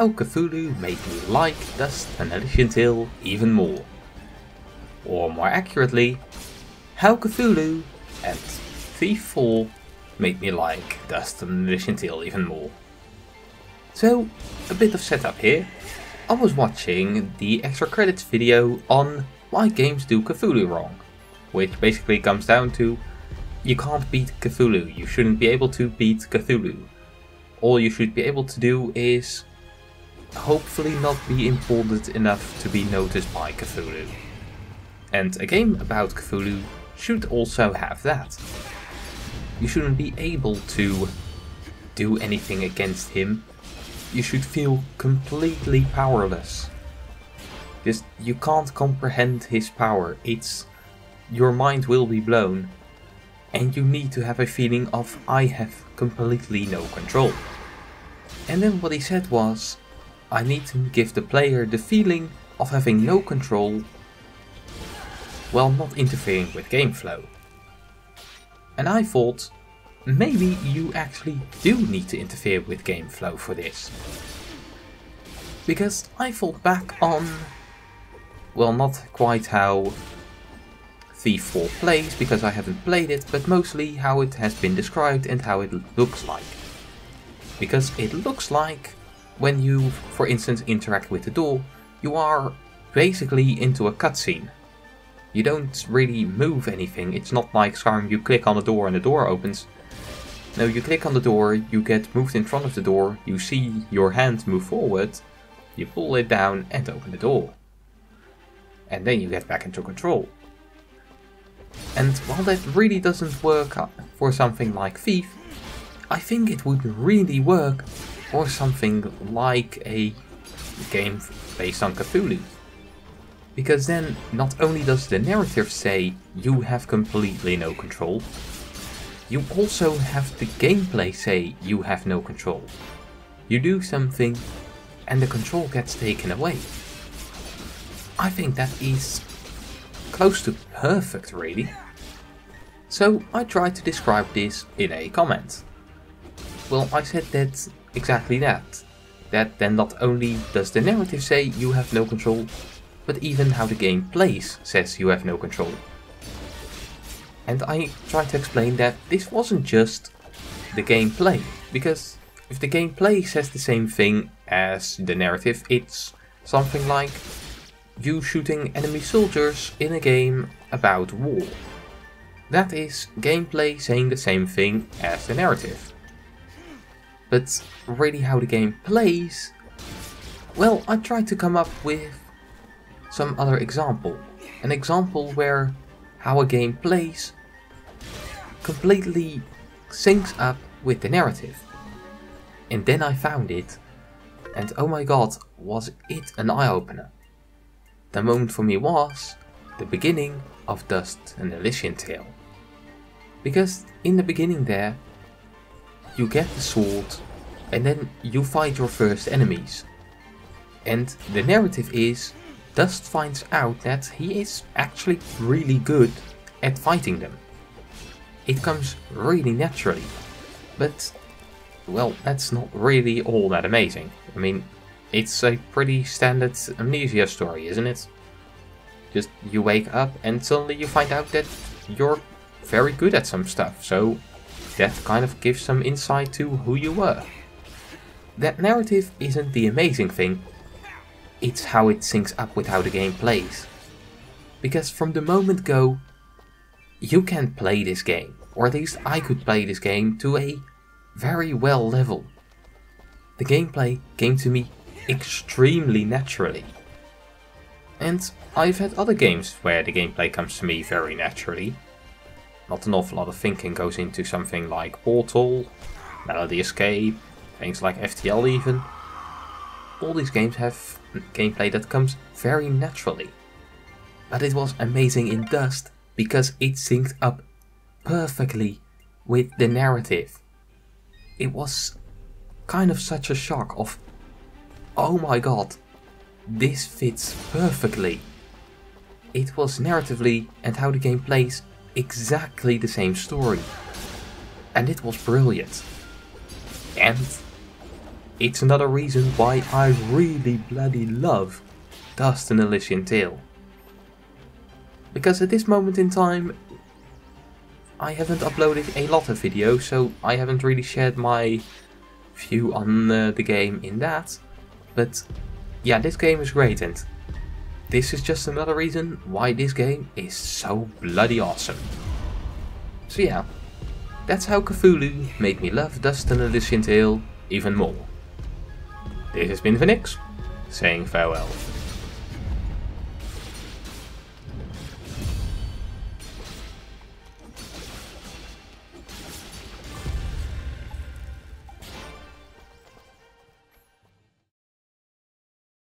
how Cthulhu made me like Dust and Elysian Tale even more. Or more accurately, how Cthulhu and Thief 4 made me like Dust and Elysian Tale even more. So, a bit of setup here. I was watching the extra credits video on why games do Cthulhu wrong, which basically comes down to you can't beat Cthulhu, you shouldn't be able to beat Cthulhu. All you should be able to do is hopefully not be important enough to be noticed by Cthulhu. And a game about Cthulhu should also have that. You shouldn't be able to do anything against him. You should feel completely powerless. Just, you can't comprehend his power. Your mind will be blown. And you need to have a feeling of, I have completely no control. And then what he said was, I need to give the player the feeling of having no control while not interfering with game flow. And I thought, maybe you actually do need to interfere with game flow for this. Because I thought back on, well, not quite how Thief 4 plays, because I haven't played it, but mostly how it has been described and how it looks like. Because it looks like when you, for instance, interact with the door, you are basically into a cutscene. You don't really move anything. It's not like Skyrim, you click on the door and the door opens. No, you click on the door, you get moved in front of the door, you see your hand move forward, you pull it down and open the door. And then you get back into control. And while that really doesn't work for something like Thief, I think it would really work for something like a game based on Cthulhu. Because then not only does the narrative say you have completely no control, you also have the gameplay say you have no control. You do something and the control gets taken away. I think that is close to perfect, really. So I tried to describe this in a comment. Well, I said that exactly that. That then not only does the narrative say you have no control, but even how the game plays says you have no control. And I tried to explain that this wasn't just the gameplay, because if the gameplay says the same thing as the narrative, it's something like you shooting enemy soldiers in a game about war. That is gameplay saying the same thing as the narrative. But really how the game plays, well, I tried to come up with some other example. An example where how a game plays completely syncs up with the narrative. And then I found it, and oh my god, was it an eye-opener. The moment for me was the beginning of Dust and Elysian Tale. Because in the beginning there, you get the sword and then you fight your first enemies. And the narrative is, Dust finds out that he is actually really good at fighting them. It comes really naturally. But, well, that's not really all that amazing. I mean, it's a pretty standard amnesia story, isn't it? Just you wake up and suddenly you find out that you're very good at some stuff, so that kind of gives some insight to who you were. That narrative isn't the amazing thing, it's how it syncs up with how the game plays. Because from the moment go, you can play this game, or at least I could play this game to a very well level. The gameplay came to me extremely naturally. And I've had other games where the gameplay comes to me very naturally. Not an awful lot of thinking goes into something like Portal, Melody Escape, things like FTL even. All these games have gameplay that comes very naturally. But it was amazing in Dust because it synced up perfectly with the narrative. It was kind of such a shock of, oh my god, this fits perfectly. It was narratively and how the game plays exactly the same story. And it was brilliant. And it's another reason why I really bloody love Dust and Elysian Tale. Because at this moment in time, I haven't uploaded a lot of videos, so I haven't really shared my view on the game in that. But yeah, this game is great, and this is just another reason why this game is so bloody awesome. So yeah, that's how Cthulhu made me love Dust and Elysian Tale even more. This has been Phoenix, saying farewell.